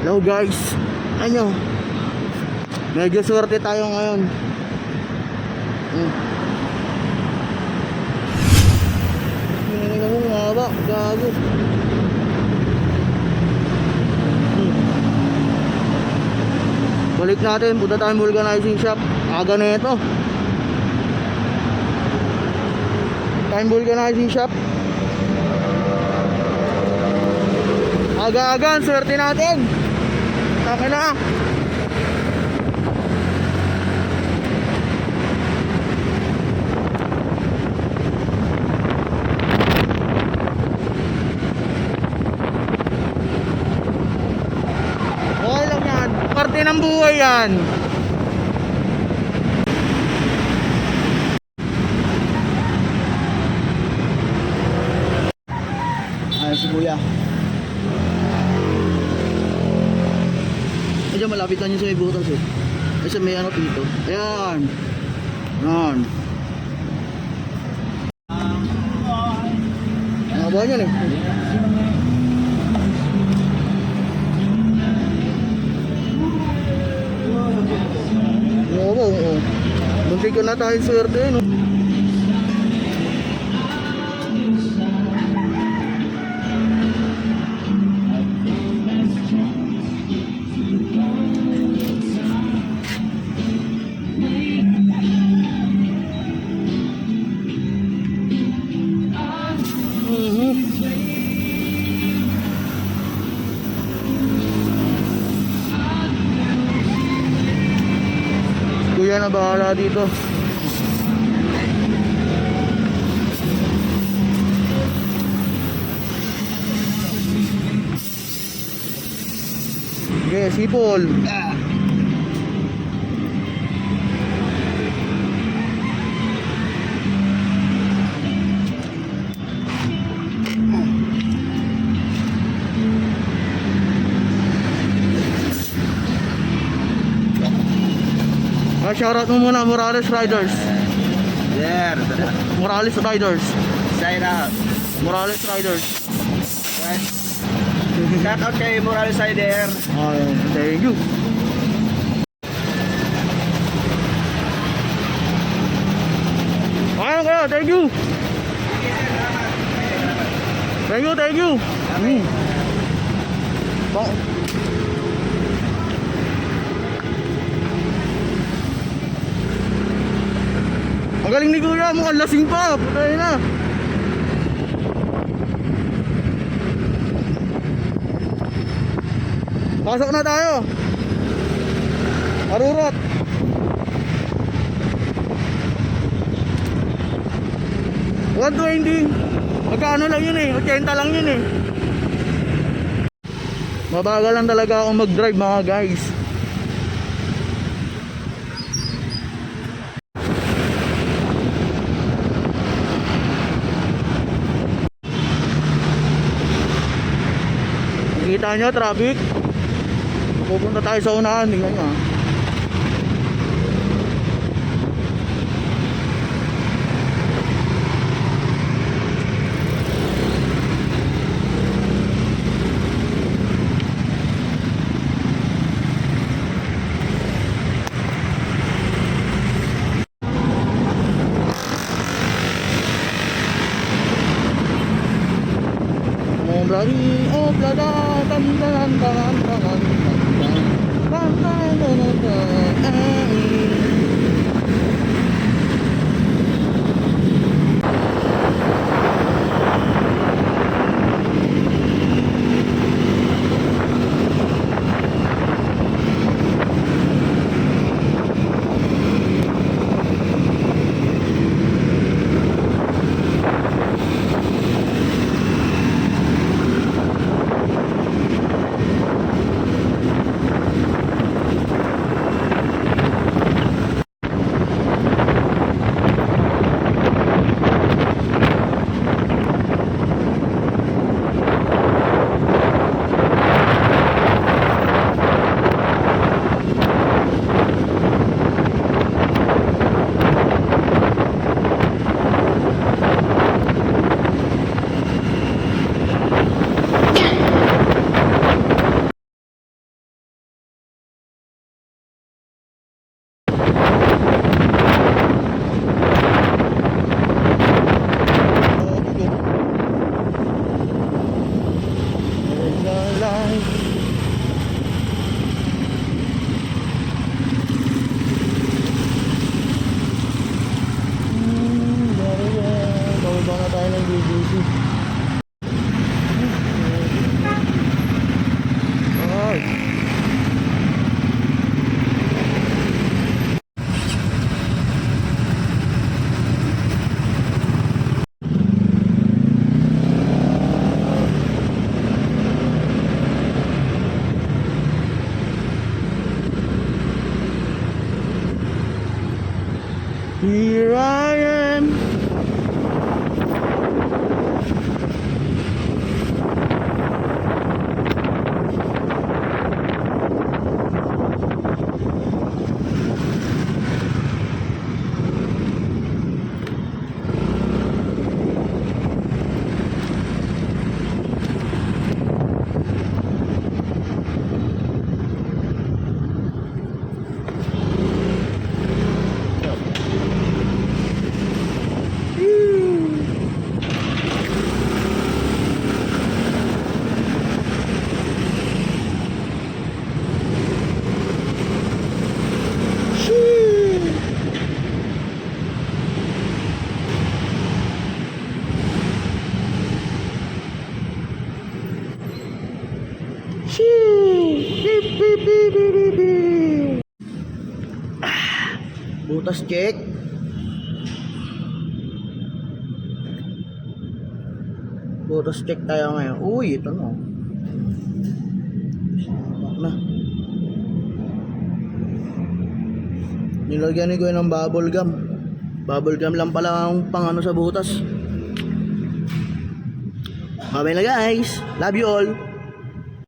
Hello guys, ano, medyo swerte tayo ngayon. Hindi mo nga ba, gago. Balik natin, punta tayong vulcanizing shop. Aga na ito. Time vulcanizing shop. Aga-aga, swerte natin. Taka na. Okay lang yan. Parte ng buhay yan. Ay, si Kuya. Medyo malapit lang yun sa may butas eh. Kasi may ano dito. Ayan. Ayan. Mga ba yan eh. Oo. Buntik ko na tayo swerte no. Kuya na bahala dito. Okay, sipol. Shoutout mo muna Morales Riders. There. Morales Riders. Shout out. Morales Riders. Shout out kay Morales Rider. Thank you. Ayun kayo, thank you. Thank you. Ang galing ni Kuya, mukhang lasing pa. Putay na. Pasok na tayo. Arurot. $120. Magkano lang yun eh, 80 lang yun eh. Mabagal lang talaga akong mag-drive mga guys. Kita nyo traffic. Pupunta tayo sa unahan. Tingnan nyo. Bloody, oh, blada, tan tan tan tan tan tan tan. Here I am. Butas check. Butas check tayo ngayon. Uy, ito na. Sabak na. Nilagyan ko ng bubble gum. Bubble gum lang pala ang pang ano sa butas. Bye na guys. Love you all.